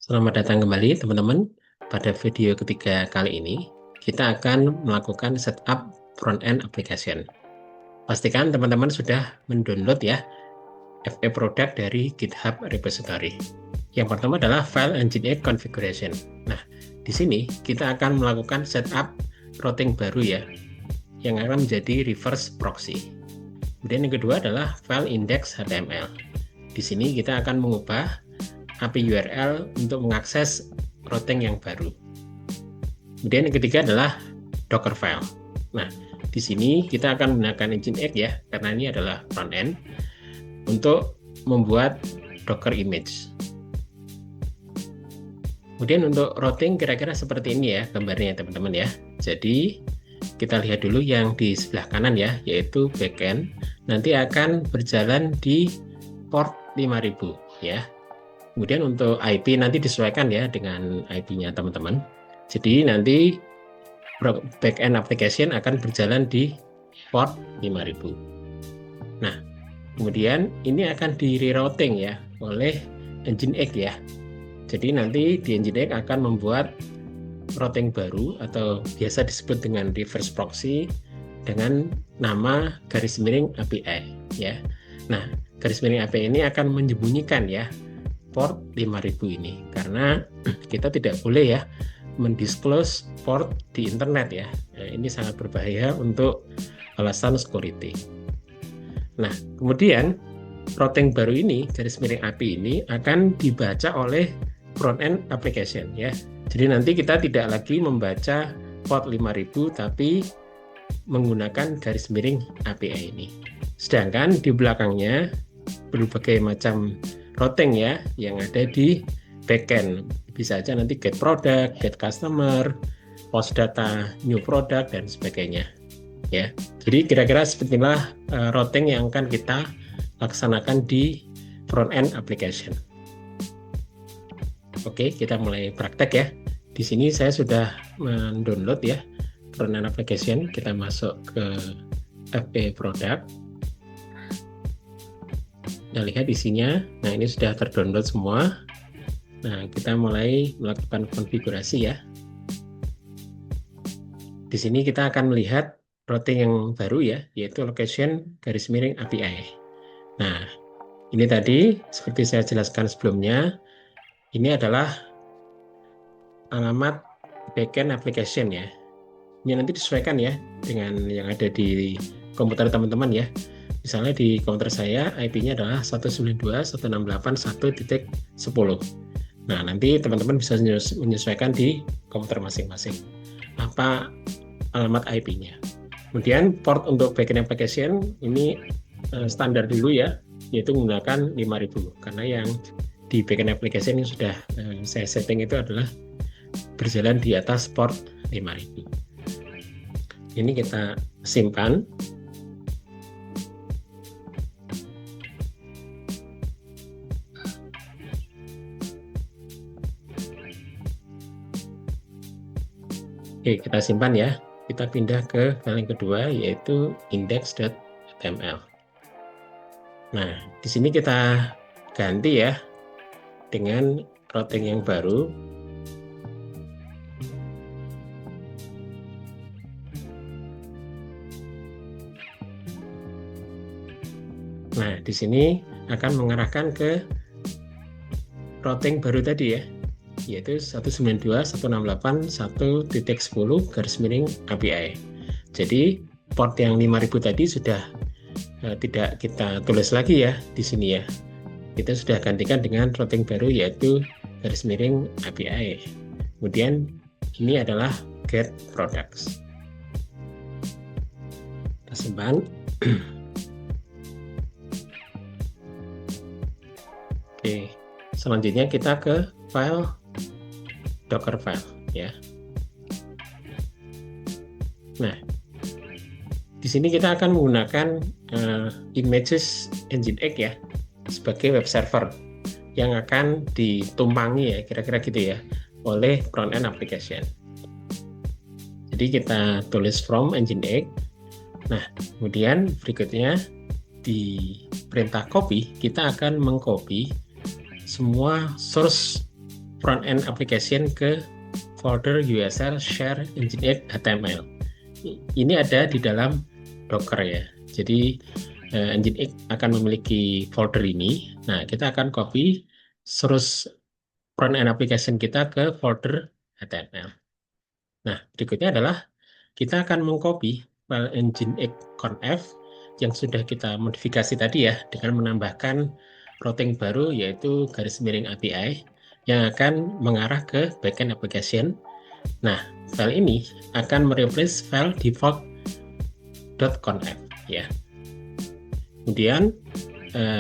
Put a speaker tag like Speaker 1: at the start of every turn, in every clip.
Speaker 1: Selamat datang kembali teman-teman. Pada video ketiga kali ini, kita akan melakukan setup front-end application. Pastikan teman-teman sudah mendownload ya FE product dari GitHub repository. Yang pertama adalah file Nginx configuration. Nah, di sini kita akan melakukan setup routing baru ya, yang akan menjadi reverse proxy. Kemudian yang kedua adalah file index.html. Di sini kita akan mengubah API URL untuk mengakses routing yang baru. Kemudian yang ketiga adalah Dockerfile. Nah, di sini kita akan menggunakan Nginx ya, karena ini adalah front end untuk membuat Docker image. Kemudian untuk routing kira-kira seperti ini ya gambarnya teman-teman ya. Jadi kita lihat dulu yang di sebelah kanan ya, yaitu backend. Nanti akan berjalan di port 5000 ya. Kemudian untuk IP nanti disesuaikan ya dengan IP-nya teman-teman. Jadi nanti backend application akan berjalan di port 5000. Nah, kemudian ini akan di rerouting ya oleh Nginx ya. Jadi nanti di Nginx akan membuat routing baru atau biasa disebut dengan reverse proxy dengan nama garis miring API ya. Nah, garis miring API ini akan menyembunyikan ya port 5000 ini, karena kita tidak boleh ya mendisclose port di internet ya. Ini sangat berbahaya untuk alasan security. Nah, kemudian routing baru ini, garis miring API ini akan dibaca oleh front-end application ya. Jadi nanti kita tidak lagi membaca port 5000 tapi menggunakan garis miring API ini. Sedangkan di belakangnya berbagai macam routing ya yang ada di backend. Bisa aja nanti get product, get customer, post data, new product, dan sebagainya ya. Jadi kira-kira seperti inilah routing yang akan kita laksanakan di front end application. Oke, kita mulai praktek ya. Di sini saya sudah mendownload ya front end application. Kita masuk ke FE product. Nah, lihat isinya. Nah, ini sudah terdownload semua. Nah, kita mulai melakukan konfigurasi ya. Di sini kita akan melihat routing yang baru ya, yaitu location garis miring API. Nah, ini tadi seperti saya jelaskan sebelumnya, ini adalah alamat backend application ya. Ini nanti disesuaikan ya dengan yang ada di komputer teman-teman ya. Misalnya di komputer saya IP-nya adalah 192.168.1.10. Nah, nanti teman-teman bisa menyesuaikan di komputer masing-masing apa alamat IP-nya. Kemudian port untuk backend application ini standar dulu ya, yaitu menggunakan 5000 karena yang di backend application yang sudah saya setting itu adalah berjalan di atas port 5000. Ini kita simpan. Oke, kita simpan ya. Kita pindah ke file yang kedua, yaitu index.html. Nah, di sini kita ganti ya dengan routing yang baru. Nah, di sini akan mengarahkan ke routing baru tadi ya, yaitu 192.168.1.10 garis miring API. Jadi port yang 5000 tadi sudah tidak kita tulis lagi ya di sini ya. Kita sudah gantikan dengan routing baru yaitu garis miring API. Kemudian ini adalah get products. Kita simpan. Oke, selanjutnya kita ke file Dockerfile ya. Nah, di sini kita akan menggunakan images Nginx ya sebagai web server yang akan ditumpangi ya, kira-kira gitu ya, oleh front end application. Jadi kita tulis from Nginx. Nah, kemudian berikutnya di perintah copy kita akan mengcopy semua source front end application ke folder USL share Nginx HTML. Ini ada di dalam Docker ya. Jadi Nginx akan memiliki folder ini. Nah, kita akan copy source front end application kita ke folder HTML. Nah, berikutnya adalah kita akan mengcopy file Nginx conf yang sudah kita modifikasi tadi ya, dengan menambahkan routing baru yaitu garis miring API yang akan mengarah ke backend application. Nah, file ini akan mereplace file default.conf ya. Kemudian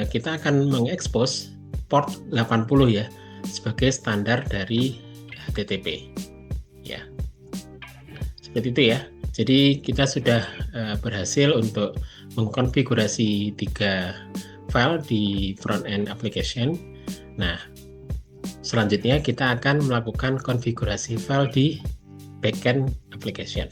Speaker 1: kita akan mengekspos port 80 ya sebagai standar dari HTTP ya. Seperti itu ya. Jadi kita sudah berhasil untuk mengkonfigurasi 3 file di front end application. Nah, selanjutnya kita akan melakukan konfigurasi file di backend application.